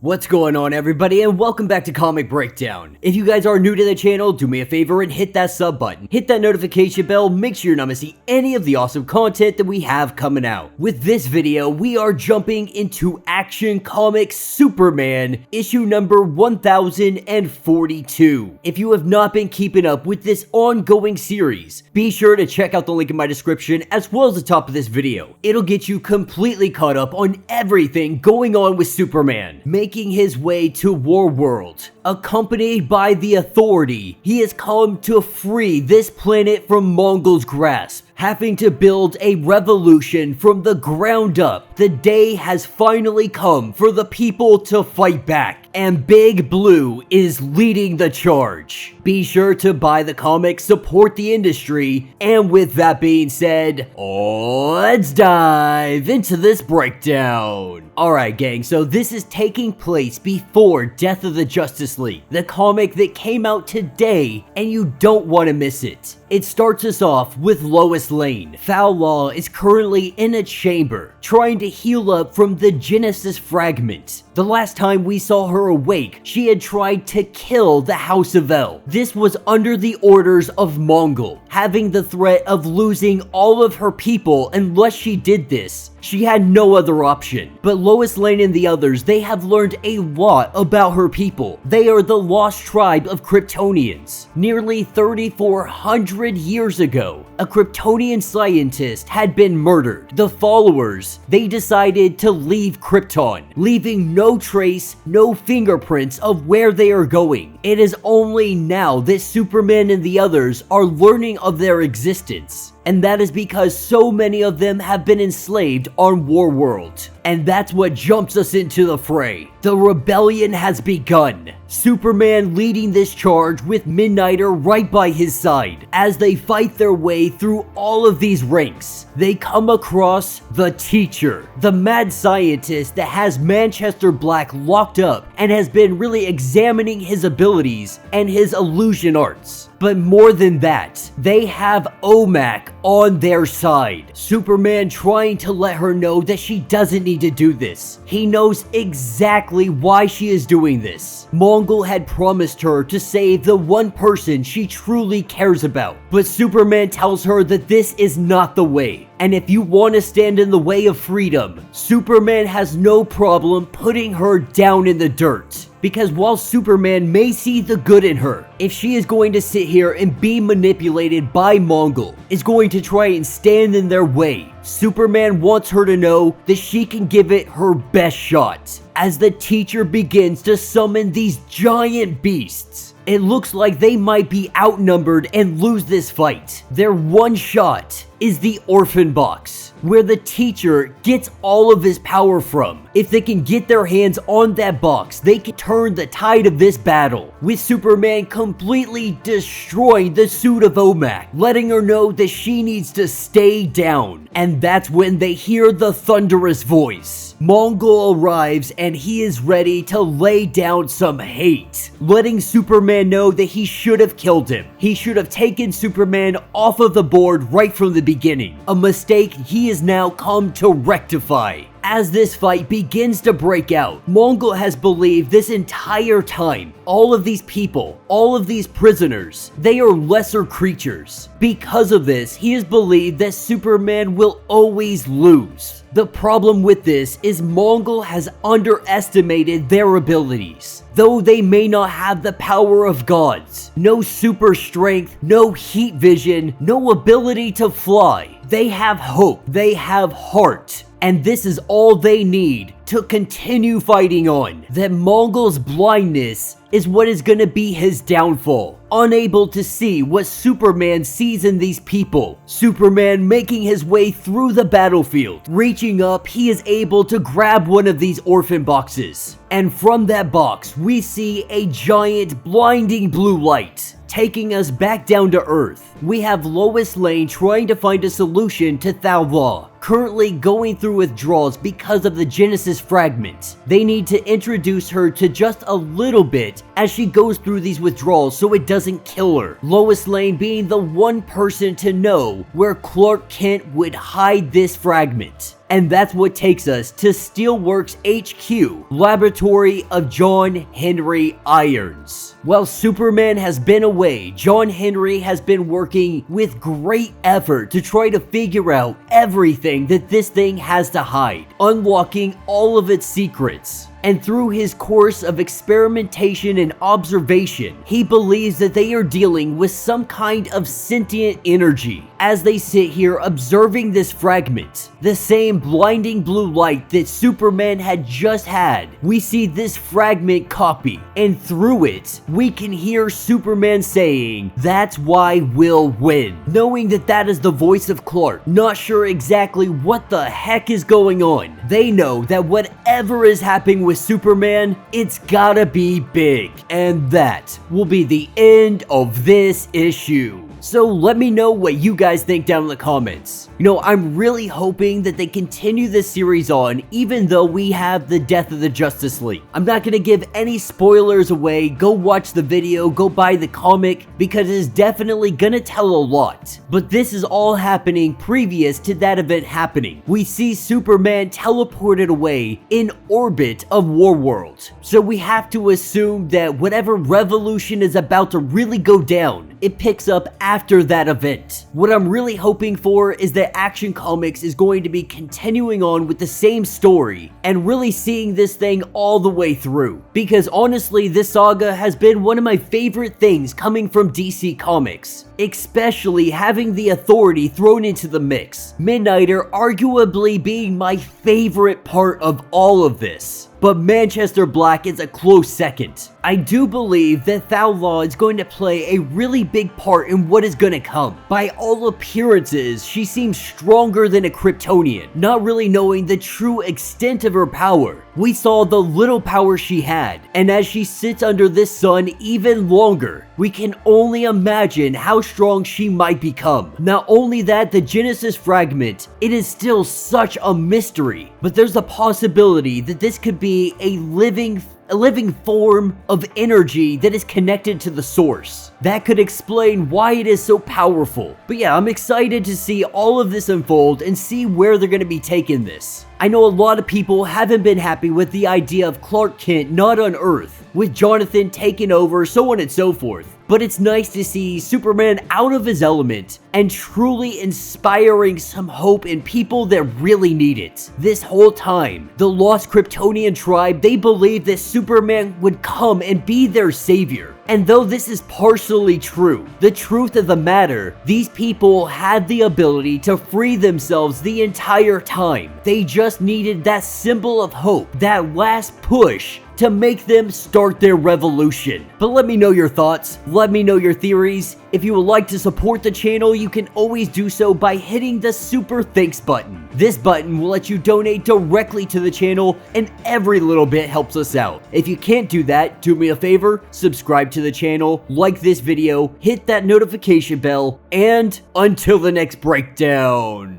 What's going on, everybody, and welcome back to Comic Breakdown. If you guys are new to the channel, do me a favor and hit that sub button. Hit that notification bell, make sure you're not missing any of the awesome content that we have coming out. With this video, we are jumping into Action Comics Superman, issue number 1042. If you have not been keeping up with this ongoing series, be sure to check out the link in my description as well as the top of this video. It'll get you completely caught up on everything going on with Superman. Making his way to Warworld. Accompanied by the Authority, he has come to free this planet from Mongul's grasp, having to build a revolution from the ground up. The day has finally come for the people to fight back, and Big Blue is leading the charge. Be sure to buy the comic, support the industry, and with that being said, let's dive into this breakdown. Alright gang, so this is taking place before Death of the Justice League, the comic that came out today, and you don't want to miss it. It starts us off with Lois Lane. Foul Law is currently in a chamber, trying to heal up from the Genesis fragment. The last time we saw her awake, she had tried to kill the House of El. This was under the orders of Mongul, having the threat of losing all of her people unless she did this. She had no other option. But Lois Lane and the others, they have learned a lot about her people. They are the lost tribe of Kryptonians. Nearly 3,400 years ago, a Kryptonian scientist had been murdered. The followers, they decided to leave Krypton, leaving no trace, no fingerprints of where they are going. It is only now that Superman and the others are learning of their existence. And that is because so many of them have been enslaved on Warworld. And that's what jumps us into the fray. The rebellion has begun. Superman leading this charge with Midnighter right by his side. As they fight their way through all of these ranks, they come across the Teacher, the mad scientist that has Manchester Black locked up and has been really examining his abilities and his illusion arts. But more than that, they have OMAC on their side. Superman trying to let her know that she doesn't need to do this. He knows exactly why she is doing this. Mongul had promised her to save the one person she truly cares about. But Superman tells her that this is not the way. And if you want to stand in the way of freedom, Superman has no problem putting her down in the dirt. Because while Superman may see the good in her, if she is going to sit here and be manipulated by Mongul, is going to try and stand in their way, Superman wants her to know that she can give it her best shot. As the Teacher begins to summon these giant beasts, it looks like they might be outnumbered and lose this fight. Their one shot is the Orphan Box, where the Teacher gets all of his power from. If they can get their hands on that box, they can turn the tide of this battle, with Superman completely destroying the suit of OMAC, letting her know that she needs to stay down. And that's when they hear the thunderous voice. Mongul arrives and he is ready to lay down some hate, letting Superman know that he should have killed him. He should have taken Superman off of the board right from the beginning, a mistake he has now come to rectify. As this fight begins to break out, Mongul has believed this entire time, all of these people, all of these prisoners, they are lesser creatures. Because of this, he has believed that Superman will always lose. The problem with this is Mongul has underestimated their abilities. Though they may not have the power of gods, no super strength, no heat vision, no ability to fly, they have hope, they have heart. And this is all they need to continue fighting on. That Mongul's blindness is what is going to be his downfall. Unable to see what Superman sees in these people. Superman making his way through the battlefield. Reaching up, he is able to grab one of these orphan boxes. And from that box, we see a giant blinding blue light, taking us back down to Earth. We have Lois Lane trying to find a solution to Foul Law, currently going through withdrawals because of the Genesis fragment. They need to introduce her to just a little bit as she goes through these withdrawals so it doesn't kill her. Lois Lane being the one person to know where Clark Kent would hide this fragment. And that's what takes us to Steelworks HQ, laboratory of John Henry Irons. While Superman has been away, John Henry has been working with great effort to try to figure out everything that this thing has to hide, unlocking all of its secrets. And through his course of experimentation and observation, he believes that they are dealing with some kind of sentient energy. As they sit here observing this fragment, the same blinding blue light that Superman had just had, we see this fragment copy, and through it, we can hear Superman saying, "That's why we'll win." Knowing that that is the voice of Clark, not sure exactly what the heck is going on, they know that whatever is happening with Superman, it's gotta be big. And that will be the end of this issue. So let me know what you guys think down in the comments. You know, I'm really hoping that they continue this series on, even though we have the death of the Justice League. I'm not gonna give any spoilers away. Go watch the video, go buy the comic, because it's definitely gonna tell a lot. But this is all happening previous to that event happening. We see Superman teleported away in orbit of Warworld. So we have to assume that whatever revolution is about to really go down, it picks up after that event. What I'm really hoping for is that Action Comics is going to be continuing on with the same story and really seeing this thing all the way through. Because honestly, this saga has been one of my favorite things coming from DC Comics, especially having the Authority thrown into the mix. Midnighter arguably being my favorite part of all of this. But Manchester Black is a close second. I do believe that Thau is going to play a really big part in what is going to come. By all appearances, she seems stronger than a Kryptonian, not really knowing the true extent of her power. We saw the little power she had, and as she sits under this sun even longer, we can only imagine how strong she might become. Not only that, the Genesis fragment, it is still such a mystery, but there's a possibility that this could be a living form of energy that is connected to the source. That could explain why it is so powerful. But yeah, I'm excited to see all of this unfold and see where they're going to be taking this. I know a lot of people haven't been happy with the idea of Clark Kent not on Earth, with Jonathan taking over, so on and so forth. But it's nice to see Superman out of his element and truly inspiring some hope in people that really need it. This whole time, the lost Kryptonian tribe, they believed that Superman would come and be their savior. And though this is partially true, the truth of the matter, these people had the ability to free themselves the entire time. They just needed that symbol of hope, that last push, to make them start their revolution. But let me know your thoughts, let me know your theories. If you would like to support the channel, you can always do so by hitting the Super Thanks button. This button will let you donate directly to the channel, and every little bit helps us out. If you can't do that, do me a favor, subscribe to the channel, like this video, hit that notification bell, and until the next breakdown.